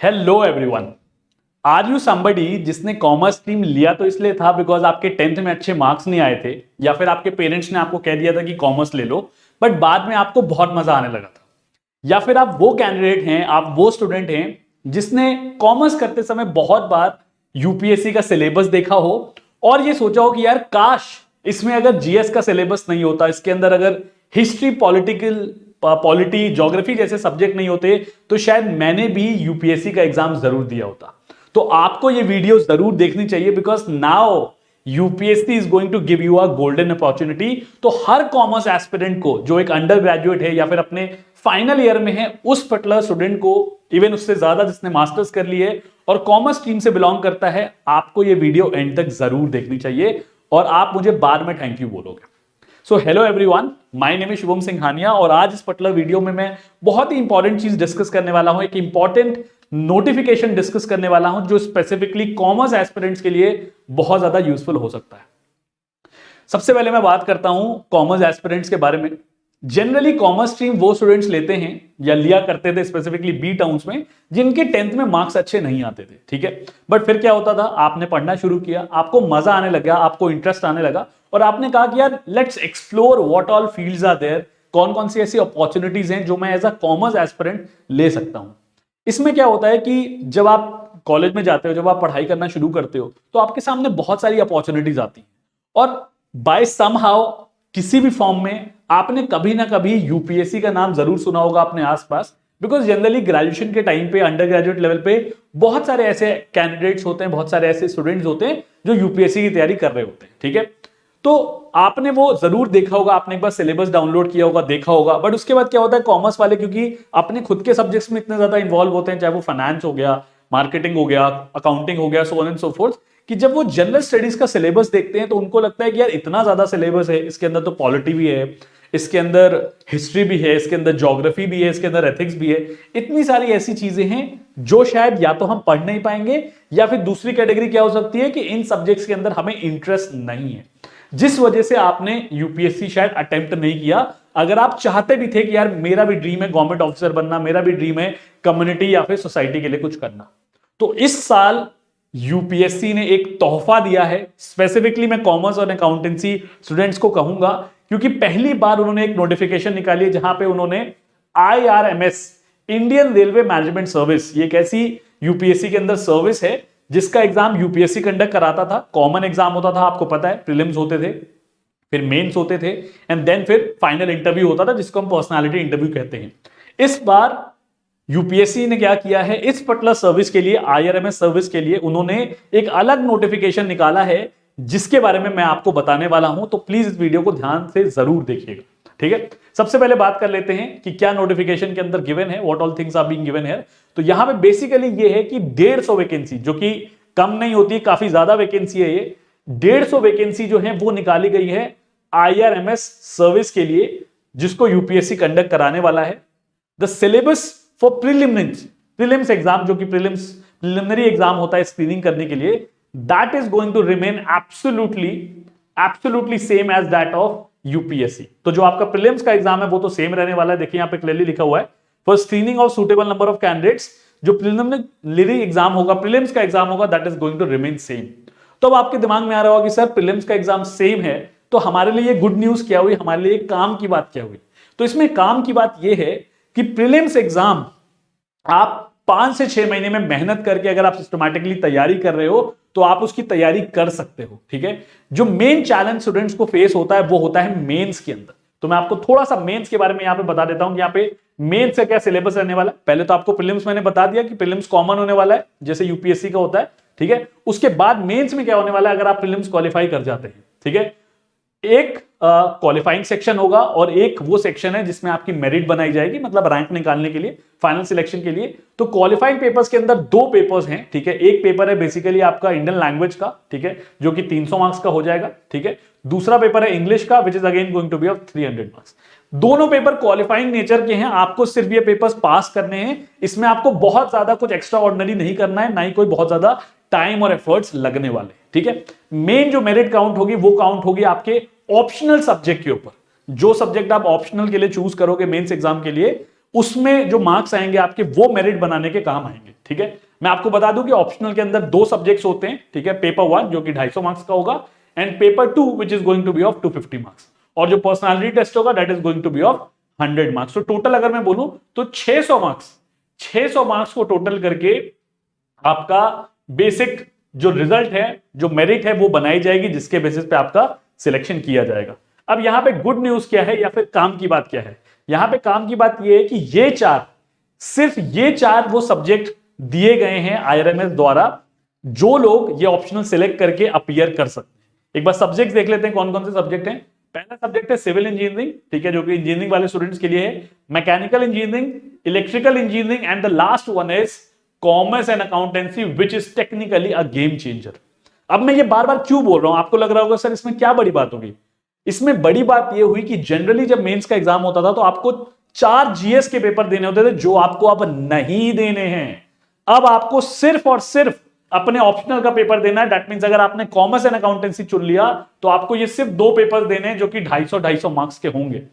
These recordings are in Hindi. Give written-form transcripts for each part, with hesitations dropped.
Hello everyone. Are you somebody जिसने कॉमर्स स्ट्रीम लिया तो इसलिए था बिकॉज आपके 10th में अच्छे मार्क्स नहीं आए थे, या फिर आपके पेरेंट्स ने आपको कह दिया था कि कॉमर्स ले लो, बट बाद में आपको बहुत मजा आने लगा था। या फिर आप वो कैंडिडेट हैं, आप वो स्टूडेंट हैं जिसने कॉमर्स करते समय बहुत बार यूपीएससी का सिलेबस देखा हो और ये सोचा हो कि यार काश इसमें अगर जीएस का सिलेबस नहीं होता, इसके अंदर अगर हिस्ट्री, पॉलिटी, ज्योग्राफी जैसे सब्जेक्ट नहीं होते, तो शायद मैंने भी यूपीएससी का एग्जाम जरूर दिया होता। तो आपको ये वीडियो जरूर देखनी चाहिए because now UPSC is going to give you a golden opportunity. तो हर कॉमर्स एस्पिरेंट को जो एक अंडर ग्रेजुएट है या फिर अपने फाइनल ईयर में है, उस पर्टिकुलर स्टूडेंट को, इवन उससे ज्यादा जिसने मास्टर्स कर ली है और कॉमर्स टीम से बिलोंग करता है, आपको ये वीडियो एंड तक जरूर देखनी चाहिए और आप मुझे बाद में थैंक यू बोलोगे। So hello everyone, my name is Shubham Singhania और आज इस पर्टिकुलर वीडियो में मैं बहुत ही इंपॉर्टेंट चीज डिस्कस करने वाला हूं, एक इंपॉर्टेंट नोटिफिकेशन डिस्कस करने वाला हूं जो स्पेसिफिकली कॉमर्स एस्पिरेंट्स के लिए बहुत ज्यादा यूजफुल हो सकता है। सबसे पहले मैं बात करता हूं कॉमर्स एस्पिरेंट्स के बारे में। जनरली कॉमर्स स्ट्रीम वो स्टूडेंट्स लेते हैं या लिया करते थे स्पेसिफिकली बी टाउन्स में जिनके 10th में मार्क्स अच्छे नहीं आते थे, ठीक है। बट फिर क्या होता था, आपने पढ़ना शुरू किया, आपको मजा आने लगा, आपको इंटरेस्ट आने लगा और आपने कहा कि यार let's explore what all fields are there, कौन कौन सी ऐसी अपॉर्चुनिटीज हैं जो मैं एज अ कॉमर्स एस्पिरेंट ले सकता हूं। इसमें क्या होता है कि जब आप कॉलेज में जाते हो, जब आप पढ़ाई करना शुरू करते हो, तो आपके सामने बहुत सारी अपॉर्चुनिटीज आती हैं और बाय समहाउ किसी भी फॉर्म में आपने कभी ना कभी यूपीएससी का नाम जरूर सुना होगा अपने आसपास, बिकॉज जनरली ग्रेजुएशन के टाइम पे, अंडर ग्रेजुएट लेवल पे बहुत सारे ऐसे कैंडिडेट्स होते हैं, बहुत सारे ऐसे स्टूडेंट्स होते हैं जो यूपीएससी की तैयारी कर रहे होते हैं, ठीक है। तो आपने वो जरूर देखा होगा, आपने एक बार सिलेबस डाउनलोड किया होगा, देखा होगा, बट उसके बाद क्या होता है, कॉमर्स वाले क्योंकि अपने खुद के सब्जेक्ट्स में इतने ज्यादा इन्वॉल्व होते हैं, चाहे वो फाइनेंस हो गया, मार्केटिंग हो गया, अकाउंटिंग हो गया, so on and so fourth, कि जब वो जनरल स्टडीज का सिलेबस देखते हैं तो उनको लगता है कि यार इतना ज्यादा सिलेबस है, इसके अंदर तो पॉलिटी भी है, इसके अंदर हिस्ट्री भी है, इसके अंदर ज्योग्राफी भी है, इसके अंदर एथिक्स भी है, इतनी सारी ऐसी चीजें हैं जो शायद या तो हम पढ़ नहीं पाएंगे या फिर दूसरी कैटेगरी क्या हो सकती है कि इन सब्जेक्ट्स के अंदर हमें इंटरेस्ट नहीं है, जिस वजह से आपने यूपीएससी शायद अटेम्प्ट नहीं किया। अगर आप चाहते भी थे कि यार मेरा भी ड्रीम है गवर्नमेंट ऑफिसर बनना, मेरा भी ड्रीम है कम्युनिटी या फिर सोसाइटी के लिए कुछ करना, तो इस साल यूपीएससी ने एक तोहफा दिया है। स्पेसिफिकली मैं कॉमर्स और अकाउंटेंसी स्टूडेंट्स को कहूंगा क्योंकि पहली बार उन्होंने एक नोटिफिकेशन निकाली है जहां पे उन्होंने IRMS, Indian railway management service, ये एक ऐसी यूपीएससी के अंदर सर्विस है जिसका एग्जाम यूपीएससी कंडक्ट कराता था। कॉमन एग्जाम होता था, आपको पता है, प्रीलिम्स होते थे, फिर मेंस होते थे एंड देन फिर फाइनल इंटरव्यू होता था जिसको हम पर्सनालिटी इंटरव्यू कहते हैं। इस बार यूपीएससी ने क्या किया है, इस पर्टिकुलर सर्विस के लिए, आईआरएमएस सर्विस के लिए उन्होंने एक अलग नोटिफिकेशन निकाला है जिसके बारे में मैं आपको बताने वाला हूं, तो प्लीज इस वीडियो को ध्यान से जरूर देखिएगा, ठीक है। सबसे पहले बात कर लेते हैं कि क्या नोटिफिकेशन के अंदर गिवन है, what all things are being given है। तो यहां पे बेसिकली ये है कि 150 वैकेंसी, जो कि कम नहीं होती, काफी ज्यादा वैकेंसी है ये, 150 वैकेंसी जो है वो निकाली गई है आईआरएमएस सर्विस के लिए जिसको यूपीएससी कंडक्ट कराने वाला है। The syllabus for prelims exam, जो कि प्रिलिमिनरी एग्जाम होता है स्क्रीनिंग करने के लिए, that is going to remain absolutely same as that of UPSC. तो जो आपका प्रीलिम्स का एग्जाम है वो तो सेम रहने वाला है, देखिए यहां पे क्लियरली लिखा हुआ है, for screening of suitable number of candidates, जो प्रिलिमिनरी एग्जाम होगा, प्रीलिम्स का एग्जाम होगा, that is going to remain same. तो अब आपके दिमाग में आ रहा होगा कि सर प्रीलिम्स का एग्जाम सेम है तो हमारे लिए गुड न्यूज क्या हुई, हमारे लिए काम की बात क्या हुई। तो इसमें काम की बात यह है कि प्रीलिम्स एग्जाम आप 5 से 6 महीने में मेहनत करके अगर आप सिस्टमैटिकली तैयारी कर रहे हो तो आप उसकी तैयारी कर सकते हो, ठीक है। जो मेन चैलेंज स्टूडेंट्स को फेस होता है वो होता है मेंस के अंदर। तो मैं आपको थोड़ा सा मेंस के बारे में यहां पे बता देता हूं कि यहां पे मेंस का क्या सिलेबस रहने वाला है। पहले तो आपको प्रीलिम्स मैंने बता दिया कि प्रीलिम्स कॉमन होने वाला है जैसे यूपीएससी का होता है, ठीक है। उसके बाद मेंस में क्या होने वाला है अगर आप प्रीलिम्स क्वालिफाई कर जाते हैं, ठीक है। एक क्वालिफाइंग सेक्शन होगा और एक वो सेक्शन है जिसमें आपकी मेरिट बनाई जाएगी, मतलब रैंक निकालने के लिए, फाइनल सिलेक्शन के लिए। तो क्वालिफाइंग पेपर्स के अंदर 2 पेपर्स हैं, ठीक है। एक पेपर है बेसिकली आपका इंडियन लैंग्वेज का, ठीक है, जो कि 300 मार्क्स का हो जाएगा, ठीक है। दूसरा पेपर है इंग्लिश का, which is again going to be of 300 marks. दोनों पेपर क्वालिफाइंग नेचर के हैं, आपको सिर्फ ये पेपर्स पास करने हैं। इसमें आपको बहुत ज्यादा कुछ एक्स्ट्रा ऑर्डिनरी नहीं करना है, ना ही कोई बहुत ज्यादा टाइम और एफर्ट्स लगने वाले, ठीक है। मेन जो मेरिट काउंट होगी वो काउंट होगी आपके ऑप्शनल सब्जेक्ट के ऊपर। जो सब्जेक्ट आप ऑप्शनल के लिए चूज करोगे मेंस एग्जाम के लिए, उसमें जो मार्क्स आएंगे आपके वो मेरिट बनाने के काम आएंगे। ठीक है, मैं आपको बता दूं कि ऑप्शनल के अंदर 2 सब्जेक्ट्स होते हैं। ठीक है, पेपर 1 जो कि 250 मार्क्स का होगा and paper 2 which is going to be of 250 marks, और जो पर्सनालिटी टेस्ट होगा that is going to be of 100 marks. तो टोटल अगर मैं बोलूं तो 600 मार्क्स को टोटल करके आपका बेसिक जो रिजल्ट है, जो मेरिट है, वो बनाई जाएगी, जिसके बेसिस पे आपका सिलेक्शन किया जाएगा। अब यहां पे गुड न्यूज क्या है या फिर काम की बात क्या है? यहां पे काम की बात यह है कि सिर्फ ये 4 वो सब्जेक्ट दिए गए हैं आईआरएमएस द्वारा जो लोग ये ऑप्शनल सिलेक्ट करके अपीयर कर सकते हैं। एक बार सब्जेक्ट देख लेते हैं कौन कौन से सब्जेक्ट हैं। पहला सब्जेक्ट है सिविल इंजीनियरिंग, ठीक है, जो कि इंजीनियरिंग वाले स्टूडेंट्स के लिए है, mechanical engineering, electrical engineering and the last one is commerce and accountancy which is technically a game changer. अब मैं ये बार बार क्यों बोल रहा हूं, आपको लग रहा होगा सर इसमें क्या बड़ी बात होगी। इसमें बड़ी बात यह हुई कि जनरली जब मेंस का एग्जाम होता था तो आपको 4 जीएस के पेपर देने होते थे जो आपको अब नहीं देने हैं। अब आपको सिर्फ और सिर्फ अपने ऑप्शनल का पेपर देना है। दैट मींस अगर आपने कॉमर्स एंड अकाउंटेंसी चुन लिया तो आपको ये सिर्फ 2 पेपर देने हैं जो कि 250 मार्क्स के होंगे।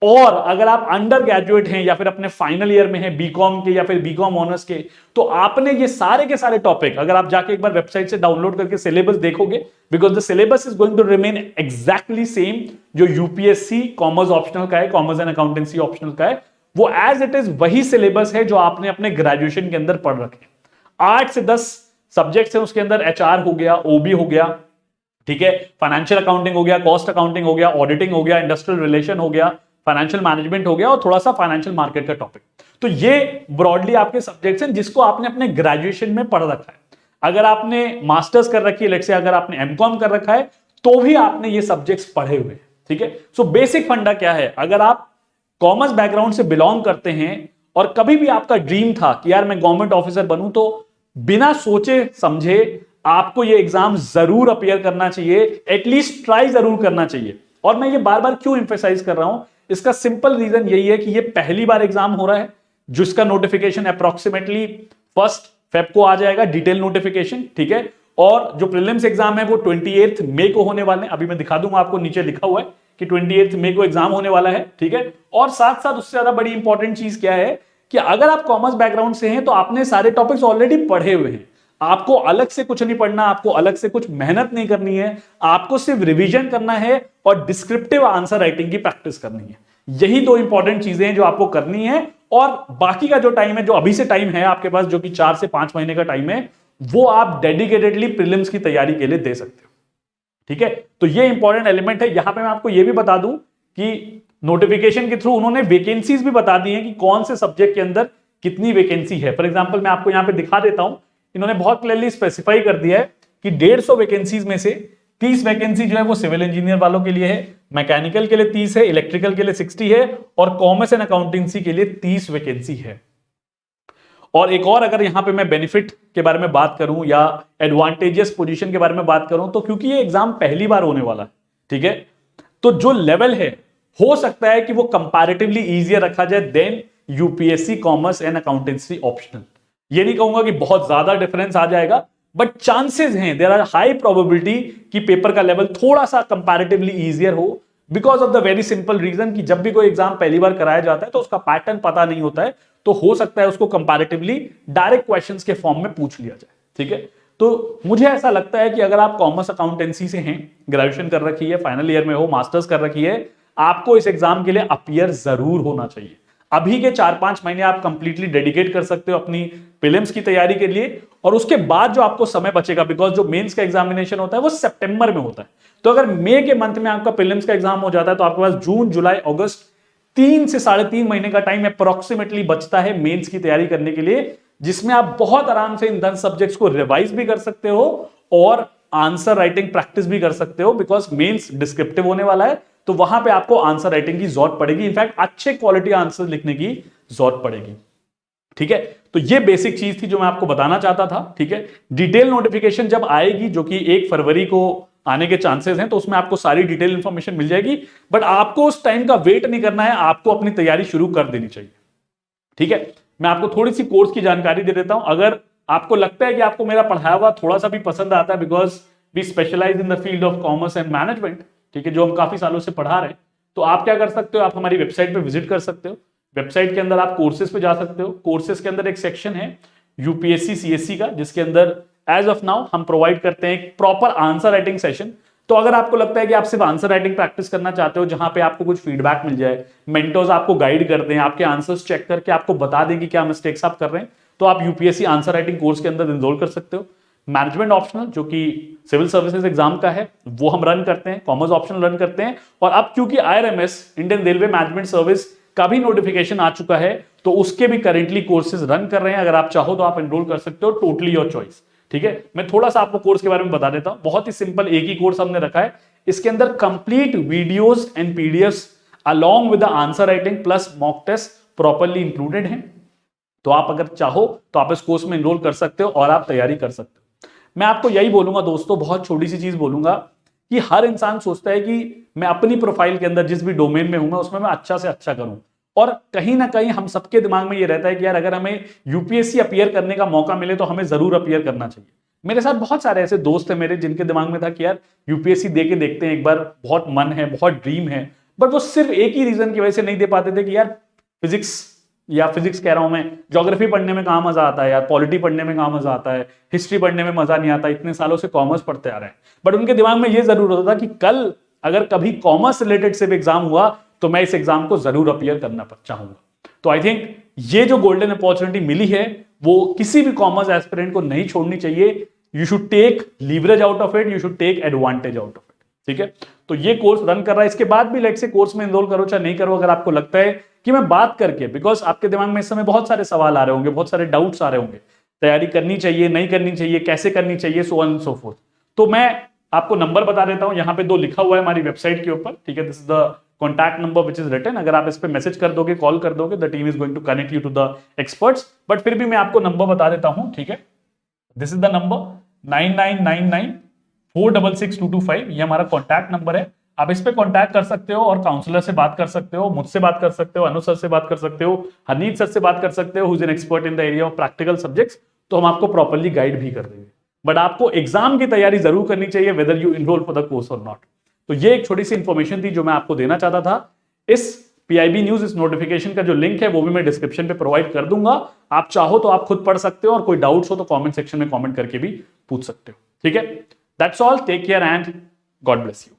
और अगर आप अंडर ग्रेजुएट हैं या फिर अपने फाइनल ईयर में हैं बीकॉम के या फिर बीकॉम ऑनर्स के, तो आपने ये सारे के सारे टॉपिक अगर आप जाके एक बार वेबसाइट से डाउनलोड करके सिलेबस देखोगे, because the syllabus is going to remain exactly same जो यूपीएससी कॉमर्स ऑप्शनल का है, कॉमर्स एंड अकाउंटेंसी ऑप्शनल का है, वो एज इट इज वही सिलेबस है जो आपने अपने ग्रेजुएशन के अंदर पढ़ रखे। 8 से 10 सब्जेक्ट्स हैं उसके अंदर, एचआर हो गया, ओबी हो गया, ठीक है, फाइनेंशियल अकाउंटिंग हो गया, कॉस्ट अकाउंटिंग हो गया, ऑडिटिंग हो गया, इंडस्ट्रियल रिलेशन हो गया, फाइनेंशियल मैनेजमेंट हो गया और थोड़ा सा फाइनेंशियल मार्केट का टॉपिक। तो ये ब्रॉडली आपके सब्जेक्ट्स हैं जिसको आपने अपने ग्रेजुएशन में पढ़ रखा है। अगर आपने मास्टर्स कर रखी है, लेट्स से अगर आपने एमकॉम कर रखा है तो भी आपने ये सब्जेक्ट्स पढ़े हुए हैं। ठीक है, सो बेसिक फंडा क्या है, अगर आप कॉमर्स बैकग्राउंड से बिलोंग करते हैं और कभी भी आपका ड्रीम था कि यार मैं गवर्नमेंट ऑफिसर बनूं, तो बिना सोचे समझे आपको ये एग्जाम जरूर अपीयर करना चाहिए, एटलीस्ट ट्राई जरूर करना चाहिए। और मैं ये बार बार क्यों एम्फेसाइज कर रहा हूं, इसका सिंपल रीजन यही है कि ये पहली बार एग्जाम हो रहा है जिसका नोटिफिकेशन अप्रोक्सीमेटली 1 फेब को आ जाएगा, डिटेल नोटिफिकेशन। ठीक है, और जो प्रीलिम्स एग्जाम है वो 28 मई को होने वाले हैं। अभी मैं दिखा दूंगा आपको, नीचे लिखा हुआ है कि 28 मई को एग्जाम होने वाला है। ठीक है, और साथ साथ उससे ज्यादा बड़ी इंपॉर्टेंट चीज क्या है कि अगर आप कॉमर्स बैकग्राउंड से हैं तो आपने सारे टॉपिक्स ऑलरेडी पढ़े हुए हैं, आपको अलग से कुछ नहीं पढ़ना, आपको अलग से कुछ मेहनत नहीं करनी है, आपको सिर्फ रिवीजन करना है और डिस्क्रिप्टिव आंसर राइटिंग की प्रैक्टिस करनी है। यही 2 इंपॉर्टेंट चीजें हैं जो आपको करनी है, और बाकी का जो टाइम है, जो अभी से टाइम है आपके पास, जो कि 4 से 5 महीने का टाइम है, वो आप डेडिकेटेडली प्रीलिम्स की तैयारी के लिए दे सकते हो। ठीक है, तो ये इंपॉर्टेंट एलिमेंट है। यहां पे मैं आपको ये भी बता दूं कि नोटिफिकेशन के थ्रू उन्होंने वैकेंसीज भी बता दी हैं कि कौन से सब्जेक्ट के अंदर कितनी वैकेंसी है। फॉर एग्जांपल मैं आपको यहां पे दिखा देता हूं, इन्होंने बहुत क्लियरली स्पेसिफाई कर दिया है कि 150 वैकेंसीज में से 30 वैकेंसी जो है वो सिविल इंजीनियर वालों के लिए है, मैकेनिकल के लिए 30 है, इलेक्ट्रिकल के लिए 60 है और कॉमर्स एंड अकाउंटेंसी के लिए 30 वैकेंसी है। और एक और अगर यहां पे मैं बेनिफिट के बारे में बात करूं या एडवांटेजियस पोजीशन के बारे में बात करूं, तो क्योंकि ये एग्जाम पहली बार होने वाला है, ठीक है, तो जो लेवल है हो सकता है कि वो कंपैरेटिवली इजियर रखा जाए than UPSC commerce and accountancy optional. ये नहीं कहूंगा कि बहुत ज्यादा डिफरेंस आ जाएगा, बट चांसेस हैं, देयर आर हाई प्रोबेबिलिटी कि पेपर का लेवल थोड़ा सा कंपैरेटिवली इजियर हो, because of the very simple reason कि जब भी कोई एग्जाम पहली बार कराया जाता है तो उसका पैटर्न पता नहीं होता है, तो हो सकता है उसको कंपैरेटिवली डायरेक्ट क्वेश्चंस के फॉर्म में पूछ लिया जाए। ठीक है, तो मुझे ऐसा लगता है कि अगर आप कॉमर्स अकाउंटेंसी से हैं, ग्रेजुएशन कर रखी है, फाइनल ईयर में हो, मास्टर्स कर रखी है, आपको इस एग्जाम के लिए अपीयर जरूर होना चाहिए। अभी के 4-5 महीने आप कंप्लीटली डेडिकेट कर सकते हो अपनी प्रीलिम्स की तैयारी के लिए, और उसके बाद जो आपको समय बचेगा, बिकॉज जो मेंस का एग्जामिनेशन होता है वो सितंबर में होता है, तो अगर मई के मंथ में आपका प्रीलिम्स का एग्जाम हो जाता है तो आपके पास जून, जुलाई, अगस्त 3 से 3.5 महीने का टाइम अप्रोक्सीमेटली बचता है मेंस की तैयारी करने के लिए, जिसमें आप बहुत आराम से इन 10 सब्जेक्ट्स को रिवाइज भी कर सकते हो और आंसर राइटिंग प्रैक्टिस भी कर सकते हो, बिकॉज मेंस डिस्क्रिप्टिव होने वाला है, तो वहां पे आपको आंसर राइटिंग की जरूरत पड़ेगी, इनफैक्ट अच्छे क्वालिटी आंसर लिखने की जरूरत पड़ेगी। ठीक है, तो ये बेसिक चीज थी जो मैं आपको बताना चाहता था। ठीक है, डिटेल नोटिफिकेशन जब आएगी, जो कि 1 फरवरी को आने के चांसेस हैं, तो उसमें आपको सारी डिटेल इंफॉर्मेशन मिल जाएगी, बट आपको उस टाइम का वेट नहीं करना है, आपको अपनी तैयारी शुरू कर देनी चाहिए। ठीक है, मैं आपको थोड़ी सी कोर्स की जानकारी दे देता हूं। अगर आपको लगता है कि आपको मेरा पढ़ाया हुआ थोड़ा सा भी पसंद आता है, because we specialise in the field of commerce and management, ठीक है, जो हम काफी सालों से पढ़ा रहे हैं, तो आप क्या कर सकते हो, आप हमारी वेबसाइट पे विजिट कर सकते हो वेबसाइट के अंदर आप कोर्सेज पे जा सकते हो। कोर्सेज के अंदर एक सेक्शन है यूपीएससी सीएससी का, जिसके अंदर एज ऑफ नाउ हम प्रोवाइड करते हैं एक प्रॉपर आंसर राइटिंग सेशन। तो अगर आपको लगता है कि आप सिर्फ आंसर राइटिंग प्रैक्टिस करना चाहते हो, जहां पे आपको कुछ फीडबैक मिल जाए, मेंटर्स आपको गाइड कर दें, आपके आंसर्स चेक करके आपको बता दें कि क्या मिस्टेक्स आप कर रहे हैं, तो आप यूपीएससी आंसर राइटिंग कोर्स के अंदर एनरोल कर सकते हो। मैनेजमेंट ऑप्शनल जो कि सिविल सर्विसेज एग्जाम का है, वो हम रन करते हैं। कॉमर्स ऑप्शनल रन करते हैं। और अब क्योंकि IRMS Indian railway management service का भी नोटिफिकेशन आ चुका है, तो उसके भी करेंटली कोर्सेज रन कर रहे हैं। अगर आप चाहो तो आप एनरोल कर सकते हो, टोटली योर चॉइस। ठीक है, मैं थोड़ा सा आपको कोर्स के बारे में बता देता हूं। बहुत ही सिंपल एक ही कोर्स हमने रखा है। इसके अंदर complete videos and PDFs along with the answer writing plus mock test properly included हैं। तो आप अगर चाहो तो आप इस कोर्स में एनरोल कर सकते हो और आप तैयारी कर सकते हो। मैं आपको यही बोलूंगा दोस्तों, बहुत छोटी सी चीज बोलूंगा कि हर इंसान सोचता है कि मैं अपनी प्रोफाइल के अंदर जिस भी डोमेन में हूं मैं उसमें मैं अच्छा से अच्छा करूं। और कहीं ना कहीं हम सबके दिमाग में ये रहता है कि यार अगर हमें यूपीएससी अपीयर करने का मौका मिले तो हमें जरूर अपीयर करना चाहिए। मेरे साथ बहुत सारे ऐसे दोस्त हैं मेरे जिनके दिमाग में था कि यार यूपीएससी दे के देखते हैं एक बार, बहुत मन है, बहुत ड्रीम है, बट वो सिर्फ एक ही रीजन की वजह से नहीं दे पाते थे कि यार फिजिक्स कह रहा हूं मैं, ज्योग्राफी पढ़ने में कहां मजा आता है यार, पॉलिटी पढ़ने में कहां मजा आता है, हिस्ट्री पढ़ने में मजा नहीं आता, इतने सालों से कॉमर्स पढ़ते आ रहे हैं। बट उनके दिमाग में यह जरूर होता था कि कल अगर कभी कॉमर्स रिलेटेड से भी एग्जाम हुआ तो मैं इस एग्जाम को जरूर अपीयर करना चाहूंगा। तो आई थिंक ये जो गोल्डन अपॉर्चुनिटी मिली है वो किसी भी कॉमर्स एस्पिरेंट को नहीं छोड़नी चाहिए। You should take leverage out of it, you should take advantage out of it. ठीक है, तो ये कोर्स रन कर रहा है। इसके बाद भी लेट से कोर्स में एनरोल करो चाहे नहीं करो, अगर आपको लगता है कि मैं बात करके, बिकॉज आपके दिमाग में इस समय बहुत सारे सवाल आ रहे होंगे, बहुत सारे डाउट्स आ रहे होंगे, तैयारी करनी चाहिए नहीं करनी चाहिए, कैसे करनी चाहिए, सो ऑन सो फोर्थ। तो मैं आपको नंबर बता देता हूं, यहां पे 2 लिखा हुआ है हमारी वेबसाइट के ऊपर। ठीक है, this is the contact number which is written. अगर आप इस पे मैसेज कर दोगे, कॉल कर दोगे, the team is going to connect you to the experts. But फिर भी मैं आपको नंबर बता देता हूं। ठीक है, दिस इज द नंबर 9999466225। ये हमारा कॉन्टैक्ट नंबर है। आप इस पे कॉन्टैक्ट कर सकते हो और काउंसलर से बात कर सकते हो, मुझसे बात कर सकते हो, अनु सर से बात कर सकते हो, हनीत सर से बात कर सकते हो, who is an expert in the area of practical subjects. तो हम आपको प्रॉपर्ली गाइड भी कर देंगे। बट आपको एग्जाम की तैयारी जरूर करनी चाहिए, whether you enrol for the course और नॉट। तो ये एक छोटी सी इंफॉर्मेशन थी जो मैं आपको देना चाहता था। इस पीआईबी न्यूज, इस नोटिफिकेशन का जो लिंक है वो भी मैं डिस्क्रिप्शन पे प्रोवाइड कर दूंगा। आप चाहो तो आप खुद पढ़ सकते हो और कोई डाउट्स हो तो कमेंट सेक्शन में कमेंट करके भी पूछ सकते हो। ठीक है, that's all, take care and God bless you.